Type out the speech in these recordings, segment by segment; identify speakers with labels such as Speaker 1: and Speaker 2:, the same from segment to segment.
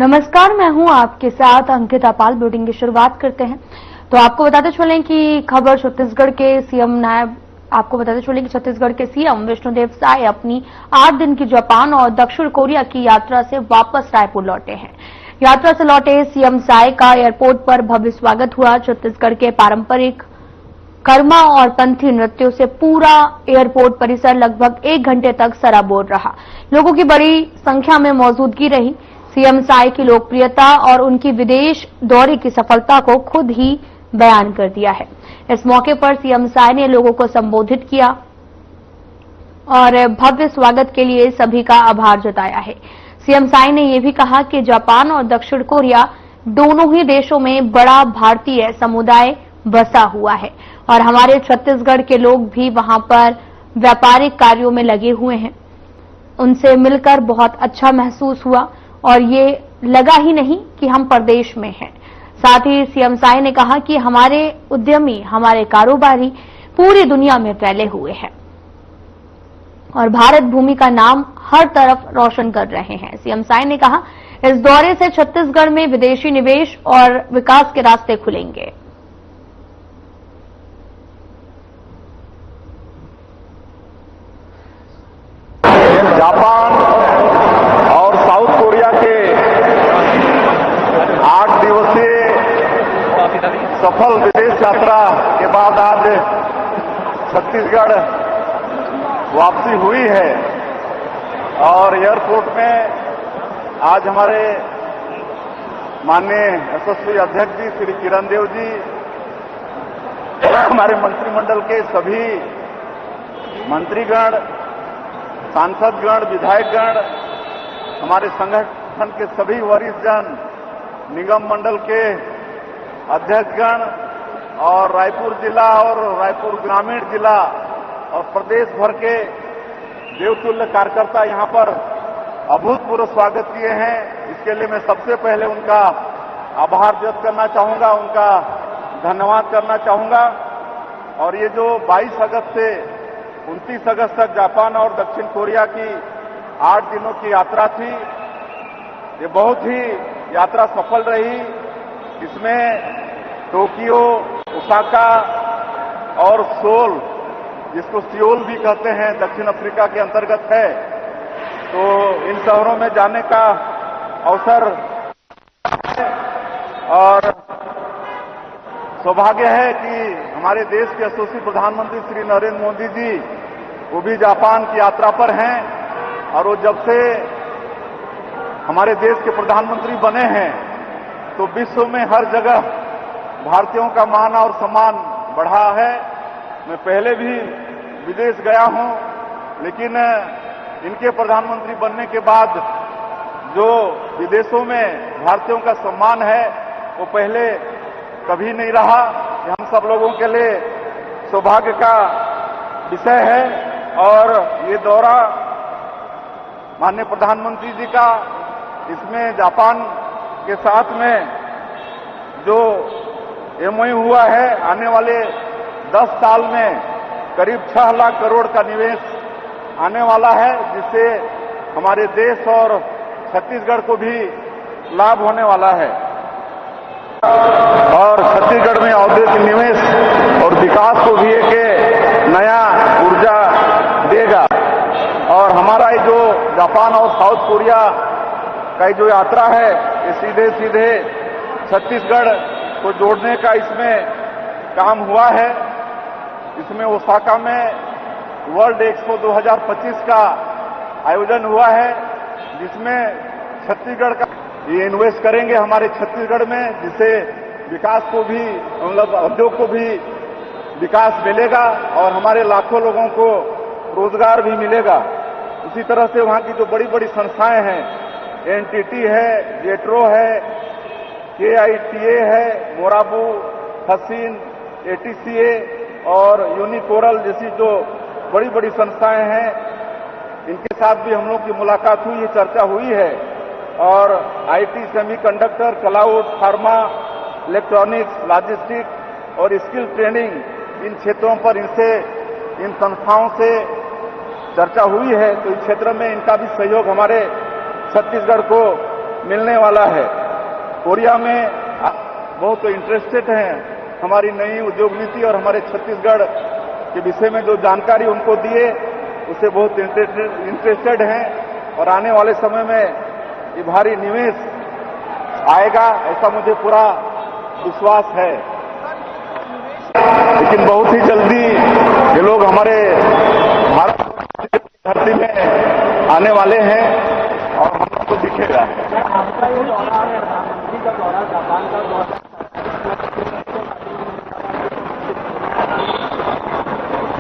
Speaker 1: नमस्कार, मैं हूं आपके साथ अंकिता पाल। बुलेटिन की शुरुआत करते हैं तो आपको बताते चलें कि खबर छत्तीसगढ़ के छत्तीसगढ़ के सीएम विष्णुदेव साय अपनी 8 दिन की जापान और दक्षिण कोरिया की यात्रा से वापस रायपुर लौटे हैं। यात्रा से लौटे सीएम साय का एयरपोर्ट पर भव्य स्वागत हुआ। छत्तीसगढ़ के पारंपरिक कर्मा और पंथी नृत्यों से पूरा एयरपोर्ट परिसर लगभग 1 घंटे तक सराबोर रहा। लोगों की बड़ी संख्या में मौजूदगी रही। सीएम साय की लोकप्रियता और उनकी विदेश दौरे की सफलता को खुद ही बयान कर दिया है। इस मौके पर सीएम साय ने लोगों को संबोधित किया और भव्य स्वागत के लिए सभी का आभार जताया है। सीएम साय ने यह भी कहा कि जापान और दक्षिण कोरिया दोनों ही देशों में बड़ा भारतीय समुदाय बसा हुआ है और हमारे छत्तीसगढ़ के लोग भी वहां पर व्यापारिक कार्यों में लगे हुए हैं। उनसे मिलकर बहुत अच्छा महसूस हुआ और ये लगा ही नहीं कि हम परदेश में हैं। साथ ही सीएम साय ने कहा कि हमारे उद्यमी, हमारे कारोबारी पूरी दुनिया में फैले हुए हैं और भारत भूमि का नाम हर तरफ रोशन कर रहे हैं। सीएम साय ने कहा, इस दौरे से छत्तीसगढ़ में विदेशी निवेश और विकास के रास्ते खुलेंगे।
Speaker 2: जापान और साउथ कोरिया के 8 दिवसीय सफल विदेश यात्रा के बाद आज छत्तीसगढ़ वापसी हुई है और एयरपोर्ट में आज हमारे माननीय यशस्वी अध्यक्ष जी श्री किरण देव जी, हमारे मंत्रिमंडल के सभी मंत्रीगण, सांसदगण, विधायकगण, हमारे संगठन के सभी वरिष्ठ जन, निगम मंडल के अध्यक्षगण और रायपुर जिला और रायपुर ग्रामीण जिला और प्रदेश भर के देवतुल्य कार्यकर्ता यहां पर अभूतपूर्व स्वागत किए हैं। इसके लिए मैं सबसे पहले उनका आभार व्यक्त करना चाहूंगा, उनका धन्यवाद करना चाहूंगा। और ये जो 22 अगस्त से 29 अगस्त तक जापान और दक्षिण कोरिया की 8 दिनों की यात्रा थी, ये बहुत ही यात्रा सफल रही। इसमें टोक्यो, ओसाका और सोल, जिसको सियोल भी कहते हैं, दक्षिण अफ्रीका के अंतर्गत है, तो इन शहरों में जाने का अवसर और सौभाग्य है कि हमारे देश के यशस्वी प्रधानमंत्री श्री नरेंद्र मोदी जी वो भी जापान की यात्रा पर हैं और वो जब से हमारे देश के प्रधानमंत्री बने हैं तो विश्व में हर जगह भारतीयों का मान और सम्मान बढ़ा है। मैं पहले भी विदेश गया हूं, लेकिन इनके प्रधानमंत्री बनने के बाद जो विदेशों में भारतीयों का सम्मान है वो पहले कभी नहीं रहा। हम सब लोगों के लिए सौभाग्य का विषय है और ये दौरा माननीय प्रधानमंत्री जी का, इसमें जापान के साथ में जो एमओयू हुआ है, आने वाले 10 साल में करीब 6 लाख करोड़ का निवेश आने वाला है, जिससे हमारे देश और छत्तीसगढ़ को भी लाभ होने वाला है और छत्तीसगढ़ में औद्योगिक निवेश और विकास को भी एक नया ऊर्जा देगा। और हमारा ये जो जापान और साउथ कोरिया का जो यात्रा है, ये सीधे सीधे छत्तीसगढ़ को जोड़ने का इसमें काम हुआ है। इसमें ओसाका में वर्ल्ड एक्सपो 2025 का आयोजन हुआ है, जिसमें छत्तीसगढ़ का ये इन्वेस्ट करेंगे हमारे छत्तीसगढ़ में, जिससे विकास को भी, मतलब उद्योग को भी विकास मिलेगा और हमारे लाखों लोगों को रोजगार भी मिलेगा। उसी तरह से वहां की जो बड़ी बड़ी संस्थाएं हैं, एनटीटी है, जेट्रो है, केआईटीए है, मोराबू, हसीन, एटीसीए और यूनिकोरल जैसी जो बड़ी बड़ी संस्थाएं हैं, इनके साथ भी हम लोग की मुलाकात हुई, ये चर्चा हुई है। और IT, semiconductor, cloud, pharma, electronics, logistic और स्किल ट्रेनिंग, इन क्षेत्रों पर इनसे, इन संस्थाओं से चर्चा हुई है। तो इस क्षेत्र में इनका भी सहयोग हमारे छत्तीसगढ़ को मिलने वाला है। कोरिया में बहुत इंटरेस्टेड हैं, हमारी नई उद्योग नीति और हमारे छत्तीसगढ़ के विषय में जो जानकारी उनको दिए उससे बहुत इंटरेस्टेड हैं और आने वाले समय में ये भारी निवेश आएगा, ऐसा मुझे पूरा विश्वास है। लेकिन बहुत ही जल्दी ये लोग हमारे भारत की धरती में आने वाले हैं और हम लोग को दिखेगा।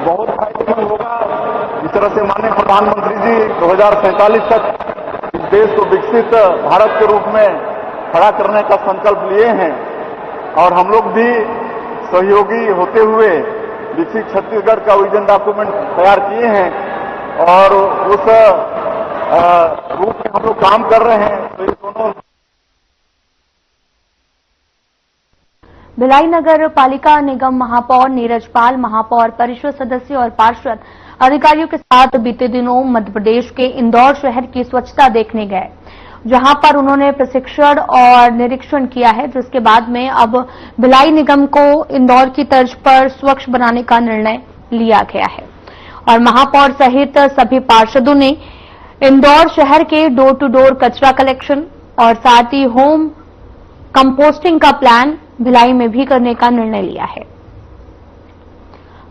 Speaker 2: बहुत फायदेमंद होगा। जिस तरह से माननीय प्रधानमंत्री जी 2047 तक इस देश को विकसित भारत के रूप में खड़ा करने का संकल्प लिए हैं और हम लोग भी सहयोगी होते हुए विकसित छत्तीसगढ़ का विजन डॉक्यूमेंट तैयार किए हैं और उस रूप में हम लोग काम कर रहे हैं। तो ये दोनों
Speaker 1: भिलाई नगर पालिका निगम महापौर नीरज पाल, महापौर परिषद सदस्य और पार्षद अधिकारियों के साथ बीते दिनों मध्य प्रदेश के इंदौर शहर की स्वच्छता देखने गए, जहां पर उन्होंने प्रशिक्षण और निरीक्षण किया है, जिसके बाद में अब भिलाई निगम को इंदौर की तर्ज पर स्वच्छ बनाने का निर्णय लिया गया है और महापौर सहित सभी पार्षदों ने इंदौर शहर के डोर टू डोर कचरा कलेक्शन और साथ ही होम कंपोस्टिंग का प्लान भिलाई में भी करने का निर्णय लिया है।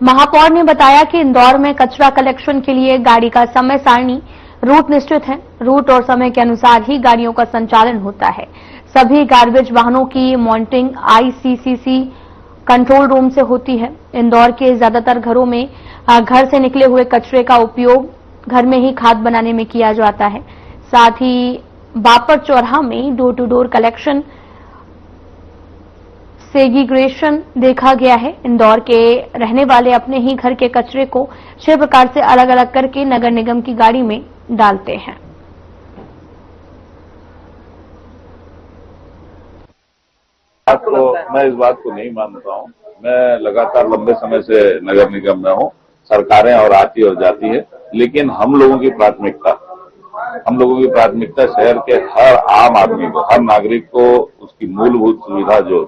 Speaker 1: महापौर ने बताया कि इंदौर में कचरा कलेक्शन के लिए गाड़ी का समय सारणी रूट निश्चित है। रूट और समय के अनुसार ही गाड़ियों का संचालन होता है। सभी गार्बेज वाहनों की मॉनिटरिंग आईसीसीसी कंट्रोल रूम से होती है। इंदौर के ज्यादातर घरों में घर से निकले हुए कचरे का उपयोग घर में ही खाद बनाने में किया जाता है। साथ ही बापर चौराहा में door to door collection segregation देखा गया है। इंदौर के रहने वाले अपने ही घर के कचरे को 6 प्रकार से अलग अलग करके नगर निगम की गाड़ी में डालते हैं।
Speaker 3: तो मैं इस बात को नहीं मानता हूं। मैं लगातार लंबे समय से नगर निगम में हूं। सरकारें और आती और जाती है, लेकिन हम लोगों की प्राथमिकता शहर के हर आम आदमी को, हर नागरिक को उसकी मूलभूत सुविधा जो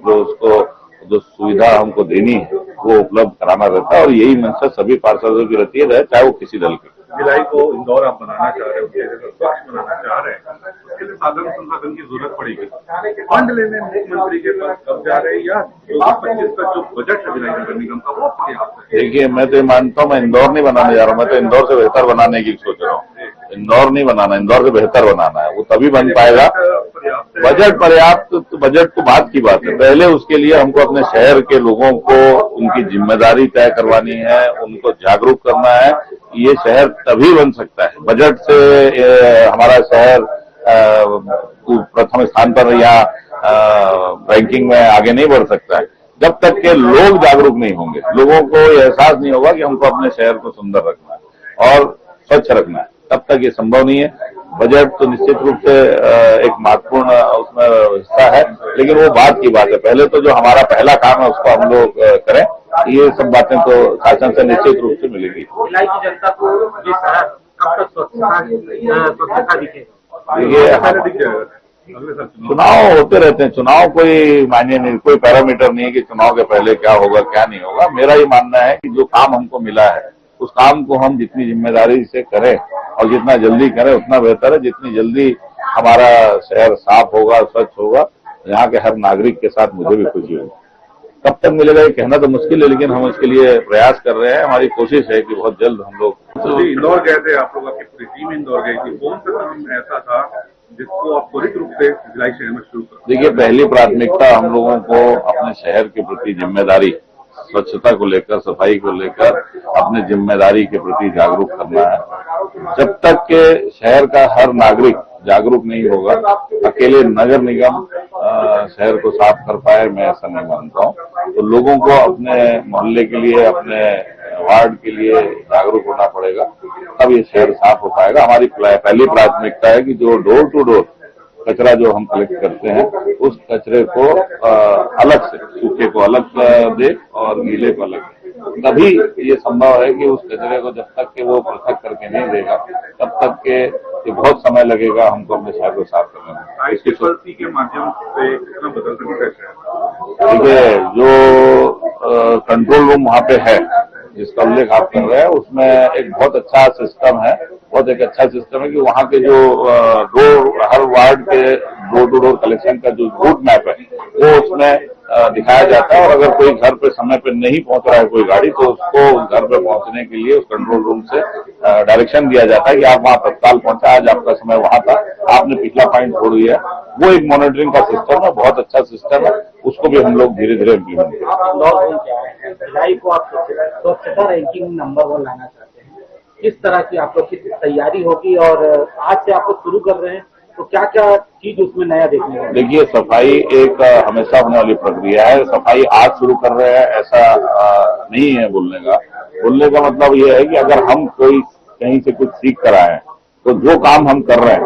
Speaker 3: सुविधा हमको देनी है वो उपलब्ध कराना रहता है और यही मंशा सभी पार्षदों की रहती है, चाहे वो किसी दल के।
Speaker 4: भिलाई को इंदौर आप बनाना चाह रहे हो, उसके जगह स्वच्छ बनाना चाह रहे हैं, उसके लिए साधन संसाधन की जरूरत पड़ेगी। फंड लेने मुख्यमंत्री के पास कब जा रहे हैं या 2025 का जो बजट है भिलाई नगर निगम का वो पर्याप्त है?
Speaker 3: देखिए, मैं तो मानता हूँ मैं इंदौर नहीं बनाने जा रहा हूँ। मैं तो इंदौर से बेहतर बनाने की सोच रहा हूँ। इंदौर नहीं बनाना, इंदौर से बेहतर बनाना है। वो तभी बन पाएगा। बजट पर्याप्त, तो बजट तो बात की बात है। पहले उसके लिए हमको अपने शहर के लोगों को उनकी जिम्मेदारी तय करवानी है, उनको जागरूक करना है। ये शहर तभी बन सकता है। बजट से हमारा शहर प्रथम स्थान पर या रैंकिंग में आगे नहीं बढ़ सकता है जब तक के लोग जागरूक नहीं होंगे। लोगों को एहसास नहीं होगा कि हमको अपने शहर को सुंदर रखना है और स्वच्छ रखना है, तब तक ये संभव नहीं है। बजट तो निश्चित रूप से एक महत्वपूर्ण उसमें हिस्सा है, लेकिन वो बात की बात है। पहले तो जो हमारा पहला काम है उसको हम लोग करें। ये सब बातें तो शासन से निश्चित रूप से मिलेगी।
Speaker 5: भिलाई की जनता को ये शहर कब तक स्वच्छता दिखे?
Speaker 3: चुनाव होते रहते हैं। चुनाव कोई मायने नहीं, कोई पैरामीटर नहीं है कि चुनाव के पहले क्या होगा क्या नहीं होगा। मेरा ये मानना है कि जो काम हमको मिला है उस काम को हम जितनी जिम्मेदारी से करें और जितना जल्दी करें उतना बेहतर है। जितनी जल्दी हमारा शहर साफ होगा, स्वच्छ होगा, यहाँ के हर नागरिक के साथ मुझे भी खुशी होगी। कब तक मिलेगा ये कहना तो मुश्किल है, लेकिन हम उसके लिए प्रयास कर रहे हैं। हमारी कोशिश है कि बहुत जल्द हम लोग।
Speaker 4: इंदौर गए थे आप लोग, आपकी पूरी टीम इंदौर गई थी। कौन सा काम ऐसा था जिसको आप त्वरित रूप से भिलाई शहर में शुरू कर?
Speaker 3: देखिए, पहली प्राथमिकता हम लोगों को अपने शहर के प्रति जिम्मेदारी, स्वच्छता को लेकर, सफाई को लेकर अपने जिम्मेदारी के प्रति जागरूक करना है। जब तक के शहर का हर नागरिक जागरूक नहीं होगा, अकेले नगर निगम शहर को साफ कर पाए, मैं ऐसा नहीं मानता हूँ। तो लोगों को अपने मोहल्ले के लिए, अपने वार्ड के लिए जागरूक होना पड़ेगा, तब ये शहर साफ हो पाएगा। हमारी पहली प्राथमिकता है कि जो डोर टू डोर कचरा जो हम कलेक्ट करते हैं उस कचरे को अलग से, सूखे को अलग दे और गीले को अलग दे। तभी ये संभव है कि उस कचरे को जब तक कि वो पृथक करके नहीं देगा तब तक के ये बहुत समय लगेगा हमको अपने शहर को साफ करने में।
Speaker 4: इसकी पॉलिसी के माध्यम से कितना बदल सकता है शहर?
Speaker 3: देखिए, जो कंट्रोल रूम वहाँ पे है जिसका उल्लेख आप कर रहे हैं, उसमें एक बहुत अच्छा सिस्टम है, कि वहाँ के जो हर वार्ड के डोर टू डोर कलेक्शन का जो रूट मैप है वो उसमें दिखाया जाता है, और अगर कोई घर पे समय पे नहीं पहुंच रहा है कोई गाड़ी, तो उसको घर पे पहुंचने के लिए उस कंट्रोल रूम से डायरेक्शन दिया जाता है कि आप वहां तत्काल पहुंचा, आज आपका समय वहां था, आपने पिछला पॉइंट छोड़ दिया। वो एक मॉनिटरिंग का सिस्टम है, बहुत अच्छा सिस्टम है, उसको भी हम लोग धीरे धीरे इम्प्लीमेंट करेंगे।
Speaker 5: भिलाई को आप स्वच्छता रैंकिंग नंबर 1 लाना चाहते हैं, किस तरह की आप लोग की तैयारी होगी, और आज से आप लोग शुरू कर रहे हैं तो क्या क्या चीज उसमें नया देखने को?
Speaker 3: देखिए, सफाई एक हमेशा होने वाली प्रक्रिया है। सफाई आज शुरू कर रहे हैं ऐसा नहीं है बोलने का मतलब ये है कि अगर हम कोई कहीं से कुछ सीख कर आए हैं तो जो काम हम कर रहे हैं,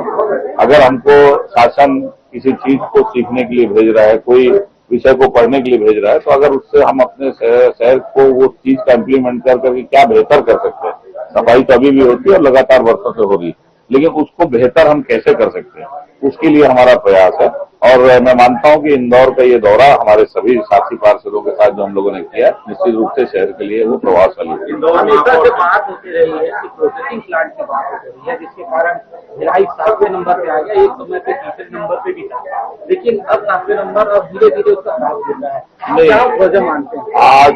Speaker 3: अगर हमको शासन किसी चीज को सीखने के लिए भेज रहा है, कोई विषय को पढ़ने के लिए भेज रहा है, तो अगर उससे हम अपने शहर को वो चीज का इम्प्लीमेंट करके क्या बेहतर कर सकते हैं। सफाई तो अभी भी होती है और लगातार वर्षों से हो रही है, लेकिन उसको बेहतर हम कैसे कर सकते हैं, उसके लिए हमारा प्रयास है। और मैं मानता हूं कि इंदौर का ये दौरा हमारे सभी साथी पार्षदों के साथ जो हम लोगों ने किया, निश्चित रूप से शहर के लिए वो प्रभावशाली है।
Speaker 5: हमेशा से बात होती रही है कि प्रोसेसिंग प्लांट की बात होती रही है, जिसके कारण भिलाई 7वें नंबर पे आ गया, एक समय पे 3 नंबर पे भी था, लेकिन अब 7वें नंबर अब धीरे धीरे उसका साथ गिर रहा है। क्या वजह मानते हैं?
Speaker 3: आज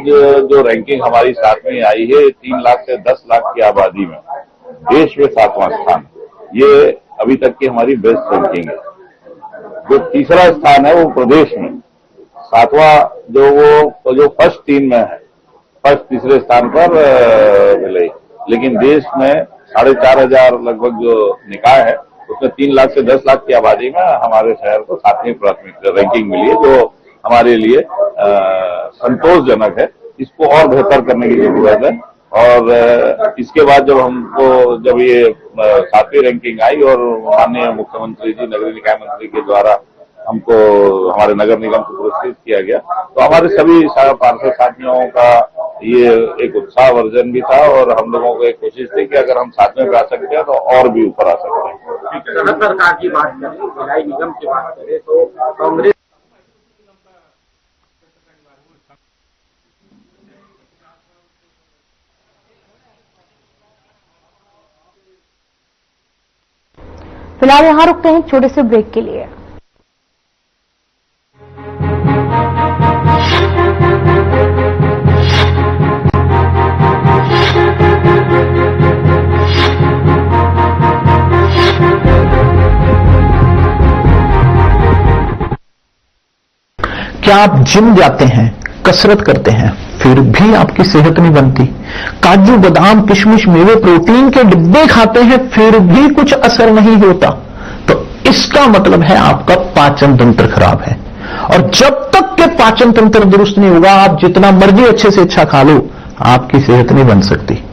Speaker 3: जो रैंकिंग हमारी 7वीं आई है, 3 लाख से 10 लाख की आबादी में देश में 7वां स्थान, ये अभी तक की हमारी बेस्ट रैंकिंग है। जो तीसरा स्थान है वो प्रदेश में, 7वां जो फर्स्ट 3 में है, फर्स्ट तीसरे स्थान पर भिलाई, लेकिन देश में 4,500 लगभग जो निकाय है उसमें 3 लाख से 10 लाख की आबादी में हमारे शहर को 7वीं प्राथमिक रैंकिंग मिली है, जो हमारे लिए संतोषजनक है। इसको और बेहतर करने की जरूरत है, और इसके बाद जब ये 7वीं रैंकिंग आई और माननीय मुख्यमंत्री जी, नगरीय निकाय मंत्री के द्वारा हमको हमारे नगर निगम को पुरस्कृत किया गया, तो हमारे सभी पार्षद साथियों का ये एक उत्साहवर्धन भी था, और हम लोगों को एक कोशिश थी कि अगर हम 7वें पे आ सकते हैं तो और भी ऊपर आ सकते हैं।
Speaker 5: सरकार की बात करें, भिलाई निगम की बात करें तो कांग्रेस
Speaker 1: फिलहाल यहां रुकते हैं छोटे से ब्रेक के लिए।
Speaker 6: क्या आप जिम जाते हैं, कसरत करते हैं, फिर भी आपकी सेहत नहीं बनती? काजू बादाम किशमिश मेवे प्रोटीन के डिब्बे खाते हैं फिर भी कुछ असर नहीं होता, तो इसका मतलब है आपका पाचन तंत्र खराब है। और जब तक के पाचन तंत्र दुरुस्त नहीं होगा, आप जितना मर्जी अच्छे से अच्छा खा लो, आपकी सेहत नहीं बन सकती।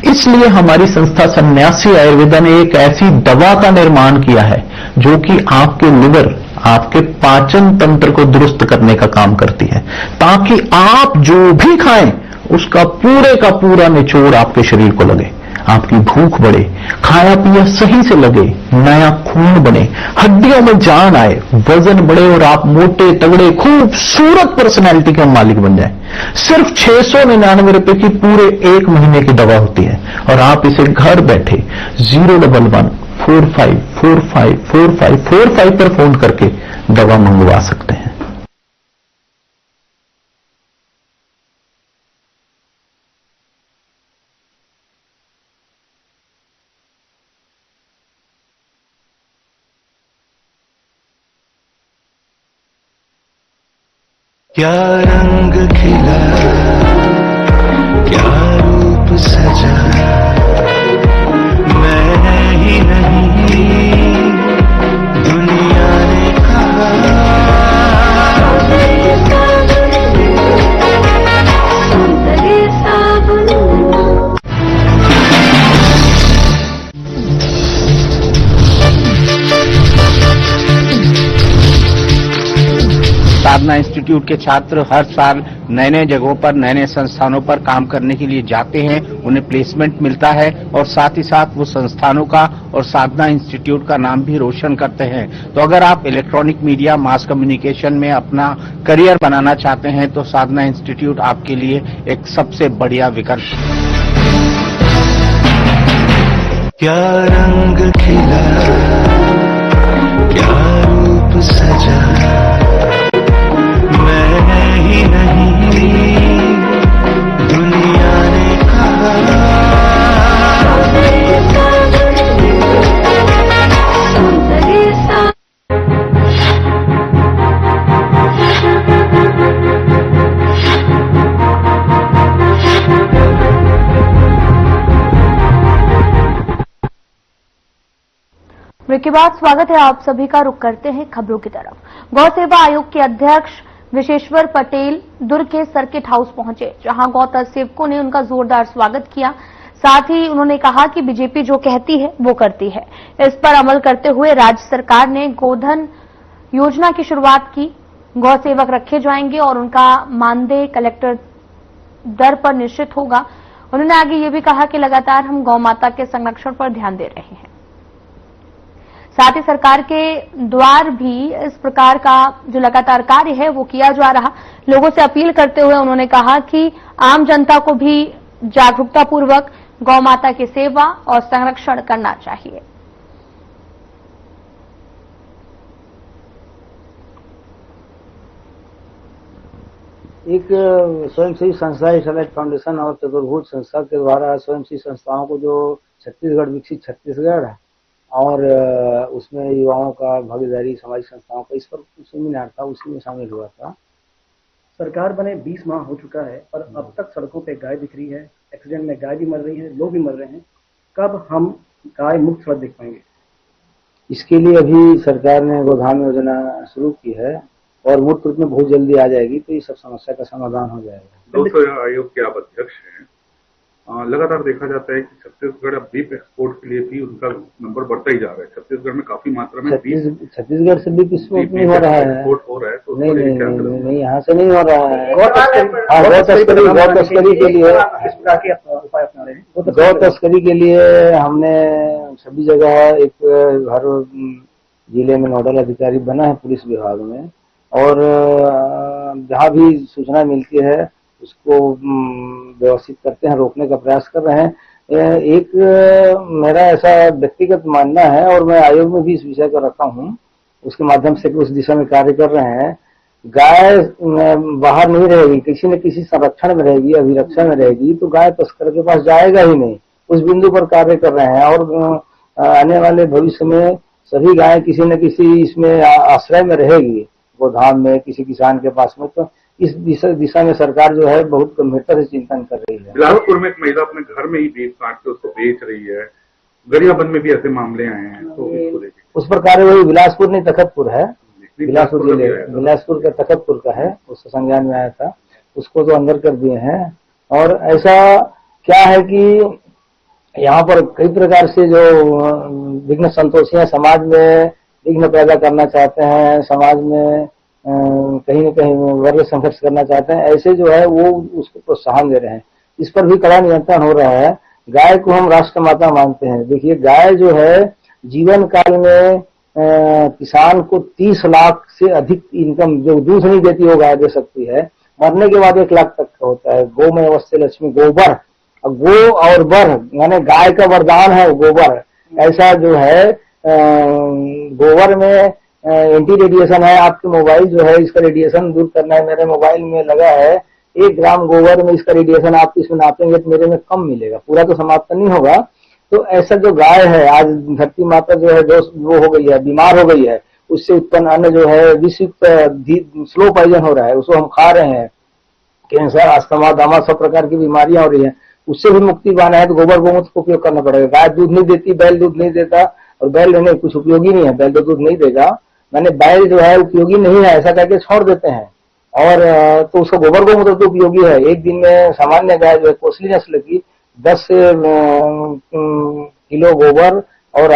Speaker 6: इसलिए हमारी संस्था सन्यासी आयुर्वेदा ने एक ऐसी दवा का निर्माण किया है जो कि आपके लिवर, आपके पाचन तंत्र को दुरुस्त करने का काम करती है, ताकि आप जो भी खाएं उसका पूरे का पूरा निचोड़ आपके शरीर को लगे, आपकी भूख बढ़े, खाया पिया सही से लगे, नया खून बने, हड्डियों में जान आए, वजन बढ़े और आप मोटे तगड़े खूबसूरत पर्सनैलिटी के मालिक बन जाएं। सिर्फ 699 रुपए की पूरे 1 महीने की दवा होती है, और आप इसे घर बैठे 011-45454545 पर फोन करके दवा मंगवा सकते हैं।
Speaker 7: क्या रंग खिला, क्या रूप सजा, मैं ही नहीं दुनिया ने कहा।
Speaker 8: साधना इंस्टीट्यूट के छात्र हर साल नए नए जगहों पर, नए नए संस्थानों पर काम करने के लिए जाते हैं, उन्हें प्लेसमेंट मिलता है और साथ ही साथ वो संस्थानों का और साधना इंस्टीट्यूट का नाम भी रोशन करते हैं। तो अगर आप इलेक्ट्रॉनिक मीडिया, मास कम्युनिकेशन में अपना करियर बनाना चाहते हैं तो साधना इंस्टीट्यूट आपके लिए एक सबसे बढ़िया विकल्प है।
Speaker 7: क्या रंग खिला, क्या रूप सजा, मैं ही नहीं दुनिया ने कहा।
Speaker 1: ब्रेक के बाद स्वागत है आप सभी का। रुख करते हैं खबरों की तरफ। गौ सेवा आयोग के अध्यक्ष विशेश्वर पटेल दुर्ग के सर्किट हाउस पहुंचे, जहां गौ सेवकों ने उनका जोरदार स्वागत किया। साथ ही उन्होंने कहा कि बीजेपी जो कहती है वो करती है। इस पर अमल करते हुए राज्य सरकार ने गोधन योजना की शुरुआत की। गौ सेवक रखे जाएंगे और उनका मानदेय कलेक्टर दर पर निश्चित होगा। उन्होंने आगे ये भी कहा कि लगातार हम गौ माता के संरक्षण पर ध्यान दे रहे हैं। साथ ही सरकार के द्वार भी इस प्रकार का जो लगातार कार्य है वो किया जा रहा। लोगों से अपील करते हुए उन्होंने कहा कि आम जनता को भी जागरूकता पूर्वक गौ माता की सेवा और संरक्षण करना चाहिए।
Speaker 9: एक स्वयंसेवी संस्था सेलेक्ट फाउंडेशन और चतुर्भुज संस्था के द्वारा स्वयंसेवी संस्थाओं को जो छत्तीसगढ़ विकसित छत्तीसगढ़ और उसमें युवाओं का भागीदारी, सामाजिक संस्थाओं का, इस पर सेमिनार था, उसी में शामिल हुआ था।
Speaker 10: सरकार बने 20 माह हो चुका है और अब तक सड़कों पे गाय दिख रही है, एक्सीडेंट में गाय भी मर रही है, लोग भी मर रहे हैं। कब हम गाय मुक्त सड़क देख पाएंगे?
Speaker 9: इसके लिए अभी सरकार ने गोधाम योजना शुरू की है और मूर्त रूप में बहुत जल्दी आ जाएगी, तो ये सब समस्या का समाधान हो जाएगा।
Speaker 4: 200 आयोग के आप अध्यक्ष हैं। लगातार देखा जाता है कि छत्तीसगढ़ अब बीफ एक्सपोर्ट के लिए भी उनका नंबर बढ़ता ही जा रहा है। छत्तीसगढ़ में काफी मात्रा में
Speaker 9: छत्तीसगढ़ से बीफ एक्सपोर्ट नहीं हो रहा है।
Speaker 4: तो
Speaker 9: नहीं, यहाँ से नहीं हो रहा है।
Speaker 10: गौ
Speaker 9: तस्करी के लिए
Speaker 10: उपाय अपना रहे हैं।
Speaker 9: गौ तस्करी के लिए हमने सभी जगह एक हर जिले में नोडल अधिकारी बना है पुलिस विभाग में, और जहाँ भी सूचना मिलती है उसको व्यवस्थित करते हैं, रोकने का प्रयास कर रहे हैं। एक मेरा ऐसा व्यक्तिगत मानना है और मैं आयोग में भी इस विषय को रखा हूँ, उसके माध्यम से उस दिशा में कार्य कर रहे हैं। गाय बाहर नहीं रहेगी, किसी न किसी संरक्षण में रहेगी, अभिरक्षा में रहेगी, तो गाय तस्कर के पास जाएगा ही नहीं। उस बिंदु पर कार्य कर रहे हैं और आने वाले भविष्य में सभी गाय किसी न किसी इसमें आश्रय में रहेगी, गोधाम में, किसी किसान के पास में। तो इस दिशा में सरकार जो है बहुत गंभीरता से चिंतन कर रही है।
Speaker 4: बिलासपुर में एक महिला अपने घर में ही बीफ काट के उसको बेच रही है। गरियाबंद में भी ऐसे मामले आए हैं, तो
Speaker 9: उस पर कार्यवाही बिलासपुर नहीं, तखतपुर है। बिलासपुर जिले, बिलासपुर का तखतपुर का है, उससे संज्ञान में आया था, उसको तो अंदर कर दिए हैं। और ऐसा क्या है कि यहाँ पर कई प्रकार से जो विघ्न संतोषी हैं, समाज में विघ्न पैदा करना चाहते हैं, समाज में कहीं न कहीं वर्ग संघर्ष करना चाहते हैं, ऐसे जो है वो उसको प्रोत्साहन दे रहे हैं। इस पर भी कड़ा नियंत्रण हो रहा है। गाय को हम राष्ट्र माता मानते हैं। देखिए, गाय जो है जीवन काल में किसान को 30 लाख से अधिक इनकम, जो दूध नहीं देती वो गाय दे सकती है, मरने के बाद 1 लाख तक का होता है। गो में अवश्य लक्ष्मी, गोबर, गो और बर यानी गाय का वरदान है गोबर। ऐसा जो है गोबर में एंटी रेडिएशन है। आपके मोबाइल जो है इसका रेडिएशन दूर करना है, मेरे मोबाइल में लगा है 1 ग्राम गोबर में इसका रेडिएशन आप इसमें नापेंगे तो मेरे में कम मिलेगा, पूरा तो समाप्त नहीं होगा। तो ऐसा जो गाय है, आज धरती माता जो है वो हो गई है, बीमार हो गई है, उससे उत्पन्न अन्न जो है विषयुक्त स्लो पॉइजन हो रहा है, उसको हम खा रहे हैं। कैंसर, अस्थमा, दमा, सब प्रकार की बीमारियां हो रही है। उससे भी मुक्ति पाना है तो गोबर गोमूत्र का उपयोग करना पड़ेगा। गाय दूध नहीं देती, बैल दूध नहीं देता, और बैल रहने कुछ उपयोगी नहीं है, बैल तो दूध नहीं देगा, मैंने बैल जो है उपयोगी नहीं है ऐसा कहकर छोड़ देते हैं। और तो उसका गोबर गोमूत्र तो उपयोगी है। एक दिन में सामान्य गाय जो है कोसली नस्ल की 10 किलो गोबर और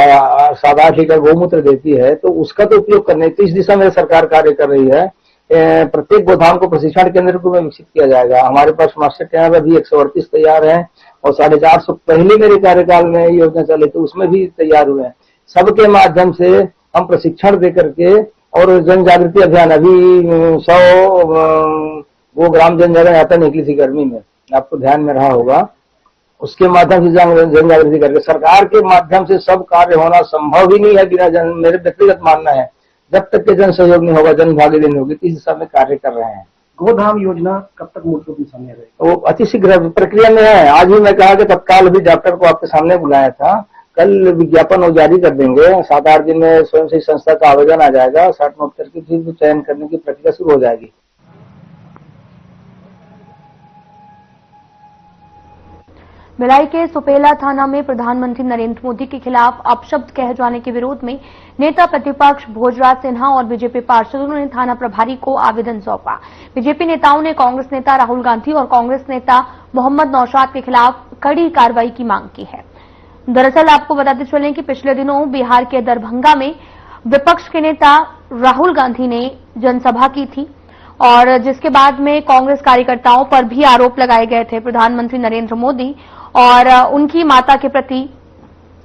Speaker 9: 7-8 लीटर गोमूत्र देती है, तो उसका तो उपयोग करने, तो इस दिशा में सरकार कार्य कर रही है। प्रत्येक गोदाम को प्रशिक्षण केंद्र को में विकसित किया जाएगा। हमारे पास मास्टर कैंप अभी 138 तैयार हैं और 450 पहले मेरे कार्यकाल में योजना चली तो उसमें भी तैयार हुए हैं। सबके माध्यम से हम प्रशिक्षण दे करके और जन जागृति अभियान अभी 100 वो ग्राम जन जागरण यात्रा निकली थी गर्मी में, आपको ध्यान में रहा होगा। उसके माध्यम से जन जागृति करके सरकार के माध्यम से सब कार्य होना संभव ही नहीं है बिना मेरे व्यक्तिगत मानना है जब तक के जन सहयोग नहीं होगा, जन भागीदारी नहीं होगी। इस दिशा में कार्य कर रहे हैं।
Speaker 10: गोधाम योजना कब तक मूर्त रूप में सामने रहेगी?
Speaker 9: वो अतिशीघ्र प्रक्रिया में है। आज भी मैं कहा कि तत्काल भी डॉक्टर को आपके सामने बुलाया था, कल विज्ञापन वो जारी कर देंगे। 7-8 दिन में स्वयं सेवी संस्था का आवेदन आ जाएगा, 60 नोट करके फिर चयन करने की प्रक्रिया शुरू हो जाएगी।
Speaker 1: भिलाई के सुपेला थाना में प्रधानमंत्री नरेंद्र मोदी के खिलाफ अपशब्द कहे जाने के विरोध में नेता प्रतिपक्ष भोजराज सिन्हा और बीजेपी पार्षदों ने थाना प्रभारी को आवेदन सौंपा। बीजेपी नेताओं ने कांग्रेस नेता राहुल गांधी और कांग्रेस नेता मोहम्मद नौशाद के खिलाफ कड़ी कार्रवाई की मांग की है। दरअसल आपको बताते चलें कि पिछले दिनों बिहार के दरभंगा में विपक्ष के नेता राहुल गांधी ने जनसभा की थी और जिसके बाद में कांग्रेस कार्यकर्ताओं पर भी आरोप लगाए गए थे। प्रधानमंत्री नरेंद्र मोदी और उनकी माता के प्रति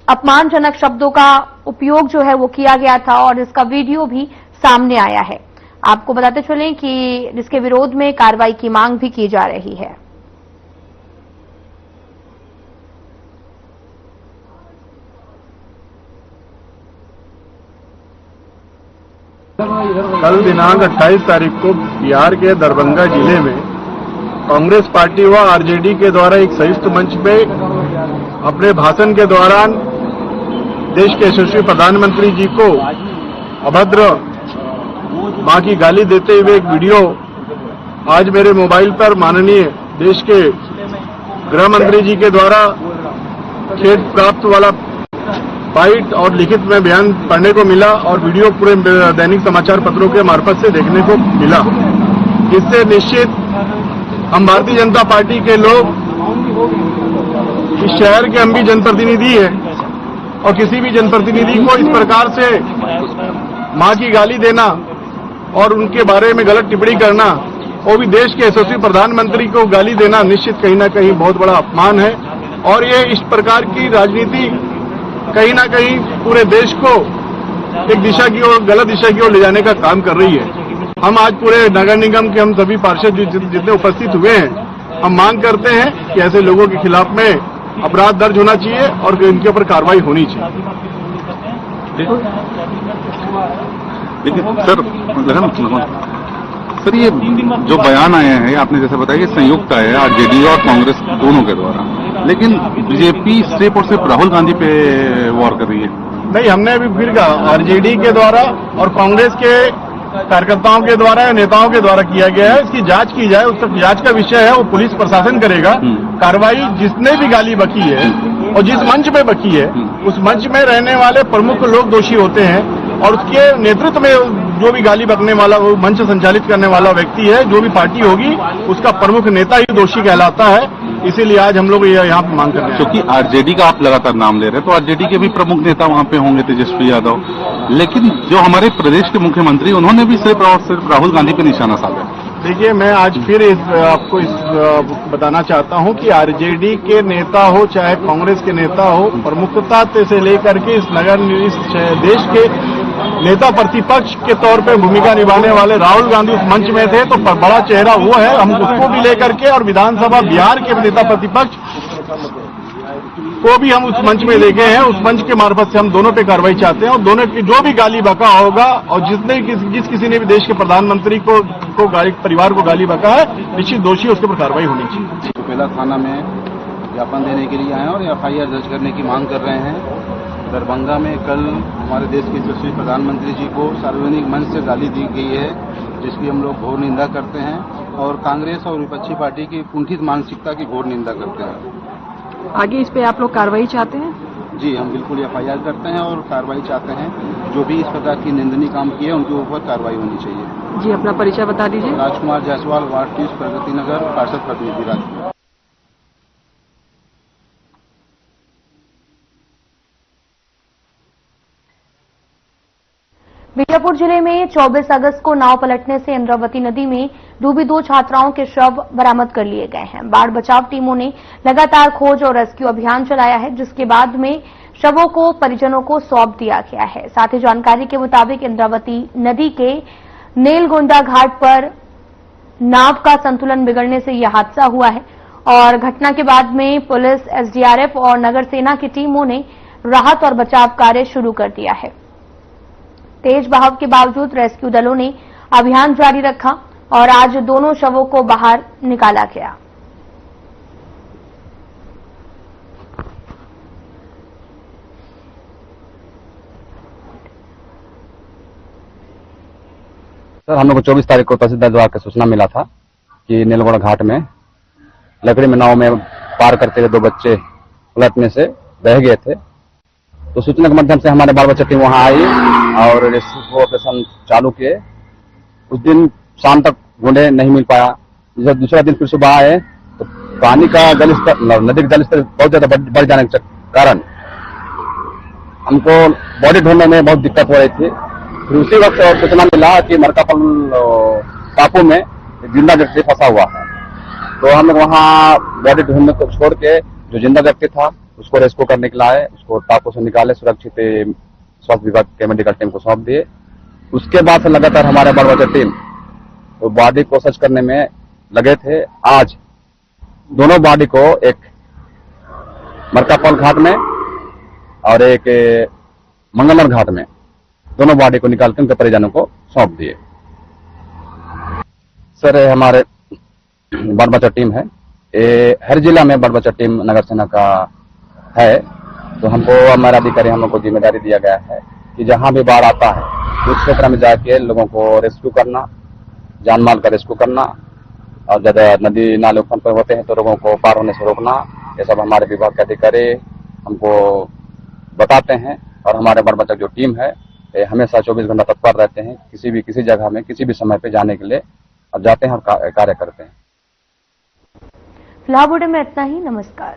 Speaker 1: अपमानजनक शब्दों का उपयोग जो है वो किया गया था और इसका वीडियो भी सामने आया है। आपको बताते चलें कि जिसके विरोध में कार्रवाई की मांग भी की जा रही है।
Speaker 11: कल दिनांक 28 तारीख को बिहार के दरभंगा जिले में कांग्रेस पार्टी व आरजेडी के द्वारा एक संयुक्त मंच पे अपने भाषण के दौरान देश के यशस्वी प्रधानमंत्री जी को अभद्र मां की गाली देते हुए एक वीडियो आज मेरे मोबाइल पर माननीय देश के गृह मंत्री जी के द्वारा खेद प्राप्त वाला बाइट और लिखित में बयान पढ़ने को मिला और वीडियो पूरे दैनिक समाचार पत्रों के मार्फत से देखने को मिला। इससे निश्चित हम भारतीय जनता पार्टी के लोग इस शहर के हम भी जनप्रतिनिधि हैं और किसी भी जनप्रतिनिधि को इस प्रकार से मां की गाली देना और उनके बारे में गलत टिप्पणी करना, वो भी देश के यशस्वी प्रधानमंत्री को गाली देना निश्चित कहीं ना कहीं बहुत बड़ा अपमान है और ये इस प्रकार की राजनीति कहीं ना कहीं पूरे देश को एक दिशा की ओर, गलत दिशा की ओर ले जाने का काम कर रही है। हम आज पूरे नगर निगम के हम सभी पार्षद जितने उपस्थित हुए हैं, हम मांग करते हैं कि ऐसे लोगों के खिलाफ में अपराध दर्ज होना चाहिए और इनके ऊपर कार्रवाई होनी चाहिए।
Speaker 4: लेकिन सर ये जो बयान आए हैं आपने जैसे बताया संयुक्त आए हैं आरजेडी और कांग्रेस दोनों के द्वारा, लेकिन बीजेपी सिर्फ और सिर्फ राहुल गांधी पे वॉर कर रही है।
Speaker 11: नहीं, हमने अभी फिर कहा आरजेडी के द्वारा और कांग्रेस के कार्यकर्ताओं के द्वारा या नेताओं के द्वारा किया गया है। इसकी जांच की जाए, उस तक जांच का विषय है, वो पुलिस प्रशासन करेगा। कार्रवाई जिसने भी गाली बकी है और जिस मंच में बकी है उस मंच में रहने वाले प्रमुख लोग दोषी होते हैं और उसके नेतृत्व में जो भी गाली बकने वाला, वो मंच संचालित करने वाला व्यक्ति है, जो भी पार्टी होगी उसका प्रमुख नेता ही दोषी कहलाता है। इसीलिए आज हम लोग यहाँ पे मांग कर रहे हैं।
Speaker 4: क्योंकि आरजेडी का आप लगातार नाम ले रहे हैं तो आरजेडी के भी प्रमुख नेता वहाँ पे होंगे, तेजस्वी यादव, लेकिन जो हमारे प्रदेश के मुख्यमंत्री उन्होंने भी सिर्फ और सिर्फ राहुल गांधी पे निशाना साधा।
Speaker 11: देखिए, मैं आज फिर आपको बताना चाहता हूं कि आरजेडी के नेता हो चाहे कांग्रेस के नेता हो, प्रमुखता से लेकर के इस देश के नेता प्रतिपक्ष के तौर पे भूमिका निभाने वाले राहुल गांधी उस मंच में थे, तो बड़ा चेहरा वो है। हम उसको भी लेकर के और विधानसभा बिहार के नेता प्रतिपक्ष को भी हम उस मंच में ले गए हैं। उस मंच के मार्फत से हम दोनों पे कार्रवाई चाहते हैं और दोनों की जो भी गाली बका होगा और जिस किसी ने भी देश के प्रधानमंत्री को परिवार को गाली बका है, निश्चित दोषी उसके ऊपर कार्रवाई होनी चाहिए।
Speaker 12: सुपेला थाना में ज्ञापन देने के लिए आए और एफआईआर दर्ज करने की मांग कर रहे हैं। दरभंगा में कल हमारे देश के यशस्वी प्रधानमंत्री जी को सार्वजनिक मंच से गाली दी गई है, जिसकी हम लोग घोर निंदा करते हैं और कांग्रेस और विपक्षी पार्टी की कुंठित मानसिकता की घोर निंदा करते हैं।
Speaker 13: आगे इस पे आप लोग कार्रवाई चाहते हैं?
Speaker 12: जी, हम बिल्कुल एफआईआर करते हैं और कार्रवाई चाहते हैं। जो भी इस प्रकार की निंदनीय काम किए उनके ऊपर कार्रवाई होनी चाहिए।
Speaker 13: जी, अपना परिचय बता दीजिए।
Speaker 12: राजकुमार जायसवाल, वार्ड 30, प्रगति नगर, पार्षद प्रतिनिधि राजकुमार।
Speaker 1: बीजापुर जिले में 24 अगस्त को नाव पलटने से इंद्रावती नदी में डूबी 2 छात्राओं के शव बरामद कर लिए गए हैं। बाढ़ बचाव टीमों ने लगातार खोज और रेस्क्यू अभियान चलाया है, जिसके बाद में शवों को परिजनों को सौंप दिया गया है। साथ ही जानकारी के मुताबिक इंद्रावती नदी के नेलगोंदा घाट पर नाव का संतुलन बिगड़ने से यह हादसा हुआ है और घटना के बाद में पुलिस, एसडीआरएफ और नगर सेना की टीमों ने राहत और बचाव कार्य शुरू कर दिया है। तेज बहाव के बावजूद रेस्क्यू दलों ने अभियान जारी रखा और आज दोनों शवों को बाहर निकाला गया।
Speaker 12: सर, हम लोग को 24 तारीख को तहसीलदार द्वारा की सूचना मिला था कि नीलगोंडा घाट में लकड़ी में नाव में पार करते हुए 2 बच्चे उलटने से बह गए थे। तो सूचना के माध्यम से हमारे बाल बच्चा टीम वहां आई और रेस्क्यू ऑपरेशन चालू किए। उस दिन शाम तक ढूंढे, नहीं मिल पाया। जब दूसरा दिन फिर सुबह आए तो पानी का जलस्तर, नदी का जलस्तर बहुत ज्यादा बढ़ जाने के कारण हमको बॉडी ढूंढने में बहुत दिक्कत हो रही थी। फिर उसी वक्त सूचना मिला कि मरकापल टापू में जिंदा व्यक्ति फंसा हुआ है। तो हम लोग वहाँ बॉडी ढूंढने को छोड़ के जो जिंदा व्यक्ति था उसको रेस्क्यू करने के लिए आए, उसको टापू से निकाले, सुरक्षित स्वास्थ्य विभाग के मेडिकल टीम को सौंप दिए। उसके बाद से लगातार हमारे बाल बच्चा टीम तो बॉडी को सर्च करने में लगे थे। आज दोनों बॉडी को एक मरकापल घाट में और एक मंगलमर घाट में दोनों बॉडी को निकाल कर उनके परिजनों को सौंप दिए। सर, हमारे बाल बच्चा टीम है, हर जिला में बाल बच्चा टीम नगर सेना का है। तो हमको हमारा अधिकारी हम लोग को जिम्मेदारी दिया गया है कि जहां भी बाढ़ आता है उस क्षेत्र में जाके लोगों को रेस्क्यू करना, जान माल का रेस्क्यू करना और ज्यादा नदी नाले उफान पर होते हैं तो लोगों को पार होने से रोकना, ये सब हमारे विभाग के अधिकारी हमको बताते हैं। और हमारे बाल बच्चा जो टीम है हमेशा 24 घंटा तत्पर रहते हैं, किसी जगह में किसी भी समय पे जाने के लिए और जाते हैं और कार्य करते हैं।
Speaker 1: फिलहाल बुलेटिन में इतना ही। नमस्कार।